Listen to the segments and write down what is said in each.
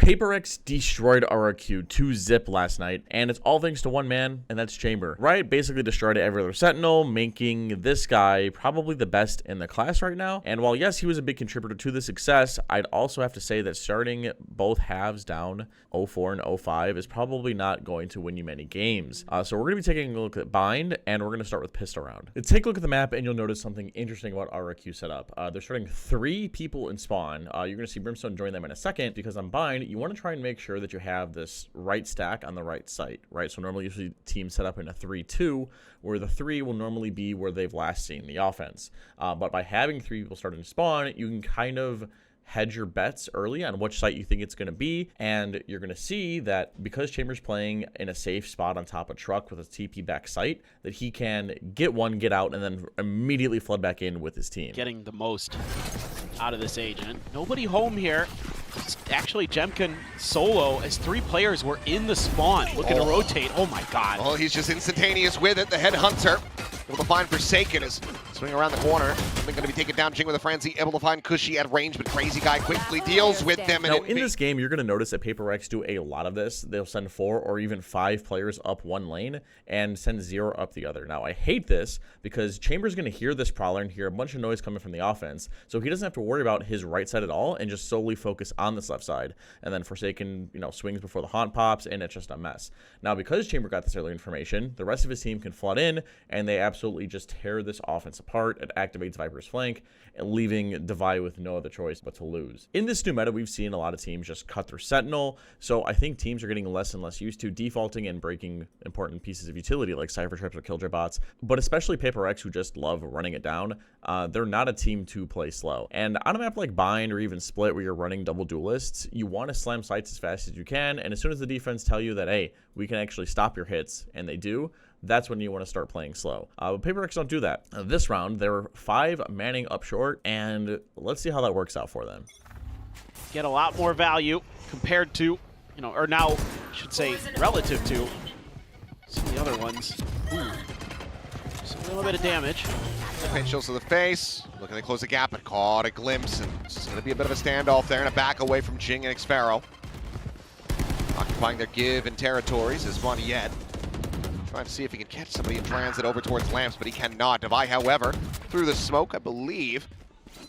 PaperX destroyed RRQ 2-zip last night, and it's all thanks to one man, and that's Chamer. Riot basically destroyed every other Sentinel, making this guy probably the best in the class right now. And while yes, he was a big contributor to the success, I'd also have to say that starting both halves down 0-4 and 0-5 is probably not going to win you many games. So we're going to be taking a look at Bind, and we're going to start with Pistol Round. Take a look at the map, and you'll notice something interesting about RRQ setup. They're starting 3 people in spawn. You're going to see Brimstone join them in a second, because on Bind, you want to try and make sure that you have this right stack on the right site, right? So normally you see teams set up in a 3-2, where the 3 will normally be where they've last seen the offense. But by having 3 people starting to spawn, you can kind of hedge your bets early on which site you think it's going to be, and you're going to see that because Chamer's playing in a safe spot on top of truck with a TP back site, that he can get one, get out, and then immediately flood back in with his team. Getting the most out of this agent. Nobody home here. It's actually Jemkin solo as 3 players were in the spawn looking to rotate. Oh my god. Well, he's just instantaneous with it. The headhunter able to find Forsaken is swinging around the corner. Something going to be taken down. Jing with a frenzy, able to find Cushy at range, but Crazy Guy quickly deals with them. Now, in this game, you're going to notice that PaperX do a lot of this. They'll send 4 or even 5 players up one lane and send 0 up the other. Now, I hate this because Chamer's going to hear this Prowler and hear a bunch of noise coming from the offense, so he doesn't have to worry about his right side at all and just solely focus on this left side. And then Forsaken, swings before the haunt pops, and it's just a mess. Now, because Chamer got this early information, the rest of his team can flood in, and they absolutely just tear this offense apart. It activates Viper's flank, and leaving Devi with no other choice but to lose. In this new meta, we've seen a lot of teams just cut their Sentinel, so I think teams are getting less and less used to defaulting and breaking important pieces of utility like Cypher Traps or Killjoy bots, but especially PaperX, who just love running it down. They're not a team to play slow. And on a map like Bind or even Split, where you're running double duelists, you want to slam sites as fast as you can, and as soon as the defense tell you that, hey, we can actually stop your hits, and they do, that's when you want to start playing slow. But PaperX don't do that. This round, there were 5 manning up short, and let's see how that works out for them. Get a lot more value compared to, or now, I should say, relative to some of the other ones. Ooh. Just a little bit of damage. Pinch shows to the face, looking to close the gap, but caught a glimpse, and it's going to be a bit of a standoff there, and a back away from Jing and Xpharaoh. Occupying their give and territories is Moniette. Trying to see if he can catch somebody in transit over towards Lamps, but he cannot. Devi, however, through the smoke, I believe,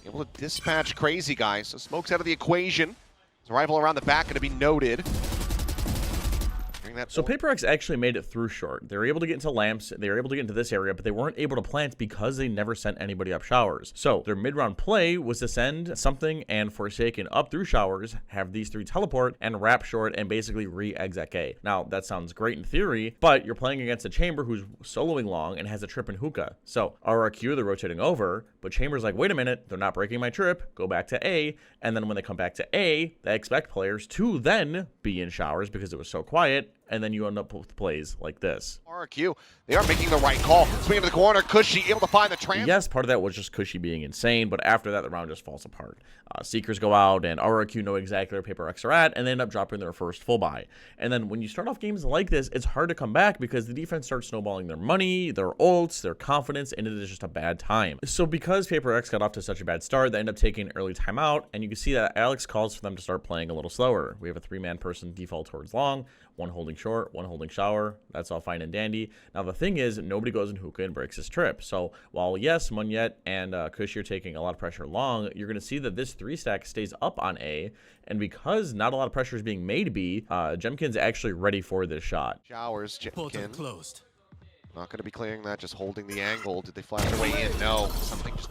able to dispatch Crazy Guy. So smoke's out of the equation. His rifle around the back going to be noted. So PaperX actually made it through short. They were able to get into Lamps, they were able to get into this area, but they weren't able to plant because they never sent anybody up showers. So their mid-round play was to send something and Forsaken up through showers, have these 3 teleport, and wrap short and basically re-exec A. Now, that sounds great in theory, but you're playing against a Chamer who's soloing long and has a trip in hookah. So RRQ, they're rotating over, but Chamer's like, wait a minute, they're not breaking my trip, go back to A, and then when they come back to A, they expect players to then be in showers because it was so quiet, and then you end up with plays like this. RRQ, they are making the right call. Swing to the corner, Cushy able to find the trans. Yes, part of that was just Cushy being insane, but after that, the round just falls apart. Seekers go out, and RRQ know exactly where PaperX are at, and they end up dropping their first full buy. And then when you start off games like this, it's hard to come back because the defense starts snowballing their money, their ults, their confidence, and it is just a bad time. So because PaperX got off to such a bad start, they end up taking an early timeout, and you can see that Alex calls for them to start playing a little slower. We have a 3-man person default towards long, 1 holding short, 1 holding shower. That's all fine and dandy. Now, the thing is, nobody goes in hookah and breaks his trip. So while, yes, Moniette and Cushy are taking a lot of pressure long, you're going to see that this 3-stack stays up on A. And because not a lot of pressure is being made B, Jemkin's actually ready for this shot. Showers, Jemkin. Closed. Not going to be clearing that, just holding the angle. Did they flash their way in? No.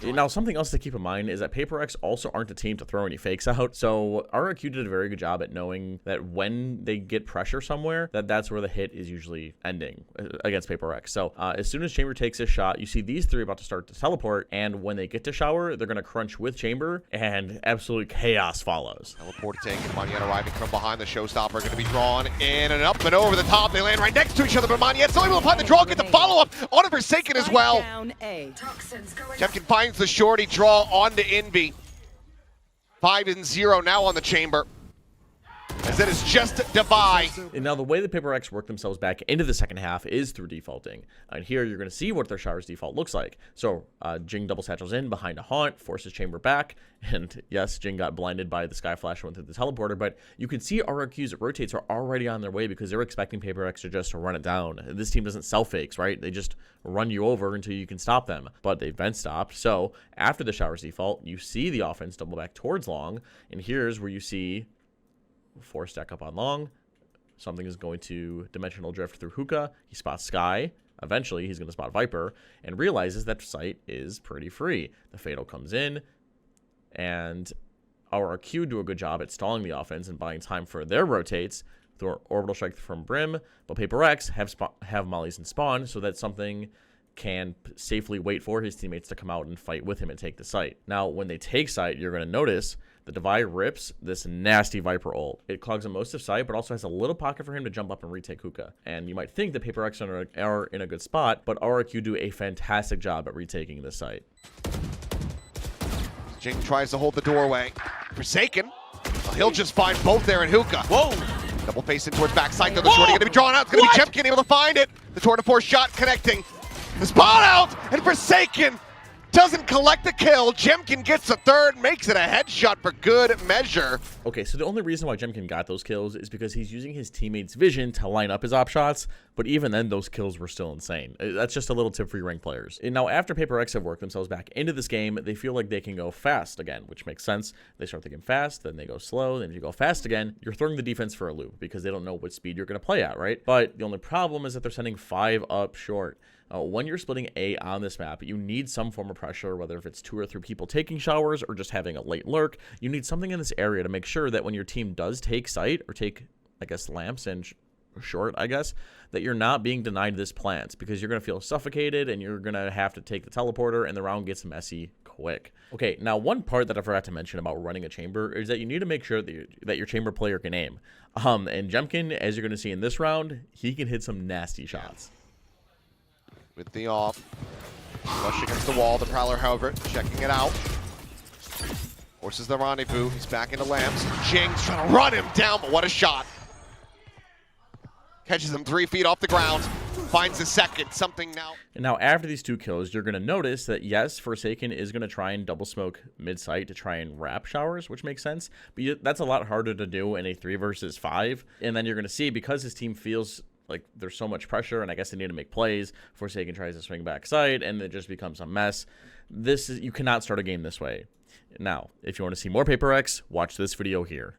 Now, something else to keep in mind is that PaperX also aren't a team to throw any fakes out. So RRQ did a very good job at knowing that when they get pressure somewhere, that's where the hit is usually ending against PaperX. So as soon as Chamer takes his shot, you see these 3 about to start to teleport. And when they get to shower, they're going to crunch with Chamer, and absolute chaos follows. Teleport taken. Moniette arriving from behind. The showstopper going to be drawn in and up and over the top. They land right next to each other, but Moniette's only able to find the draw, get the follow-up on a Forsaken as well. Jemkin finds the shorty draw onto Envy. 5-0 now on the Chamber. as it is just Devi. And now the way the Paper X work themselves back into the second half is through defaulting. And here you're going to see what their Shower's default looks like. So Jing double satchels in behind a haunt, forces Chamer back. And yes, Jing got blinded by the Sky Flash and went through the teleporter. But you can see RRQ's rotates are already on their way because they're expecting Paper X to just run it down. This team doesn't sell fakes, right? They just run you over until you can stop them. But they've been stopped. So after the Shower's default, you see the offense double back towards long. And here's where you see 4 stack up on long. Something is going to dimensional drift through Hookah. He spots Sky. Eventually, he's going to spot Viper and realizes that site is pretty free. The Fatal comes in, and our Q do a good job at stalling the offense and buying time for their rotates through Orbital Strike from Brim, but Paper X have mollies and spawn so that something can safely wait for his teammates to come out and fight with him and take the site. Now, when they take site, you're going to notice the Devi rips this nasty Viper ult. It clogs him most of sight, but also has a little pocket for him to jump up and retake Hookah. And you might think that Paper X are in a good spot, but RRQ do a fantastic job at retaking this site. Jing tries to hold the doorway. Forsaken. Well, he'll just find both there in Hookah. Whoa! Double face in towards backside, though the shorty gonna be drawn out. It's gonna be Jemkin able to find it. The tour de force shot connecting. The spot out, and Forsaken doesn't collect the kill. Jemkin gets a third, makes it a headshot for good measure. Okay, so the only reason why Jemkin got those kills is because he's using his teammates' vision to line up his op shots, but even then, those kills were still insane. That's just a little tip for your ranked players. And now, after Paper X have worked themselves back into this game, they feel like they can go fast again, which makes sense. They start thinking fast, then they go slow, then if you go fast again, you're throwing the defense for a loop because they don't know what speed you're going to play at, right? But the only problem is that they're sending 5 up short. When you're splitting A on this map, you need some form of pressure, whether if it's 2 or 3 people taking showers or just having a late lurk. You need something in this area to make sure that when your team does take site or take, I guess, lamps and short, I guess, that you're not being denied this plant because you're going to feel suffocated and you're going to have to take the teleporter and the round gets messy quick. Okay, now one part that I forgot to mention about running a chamber is that you need to make sure that your chamber player can aim. And Jemkin, as you're going to see in this round, he can hit some nasty shots. With the off. Flush against the wall. The Prowler, however, checking it out. Forces the rendezvous. He's back into Lamps. Jing's trying to run him down, but what a shot. Catches him 3 feet off the ground. Finds the second. Something now. And now after these 2 kills, you're going to notice that, yes, Forsaken is going to try and double smoke mid-site to try and wrap showers, which makes sense. But that's a lot harder to do in a 3 versus 5. And then you're going to see, because his team feels like there's so much pressure and I guess they need to make plays, Forsaken tries to swing back side and it just becomes a mess. You cannot start a game this way. Now, if you want to see more Paper X, watch this video here.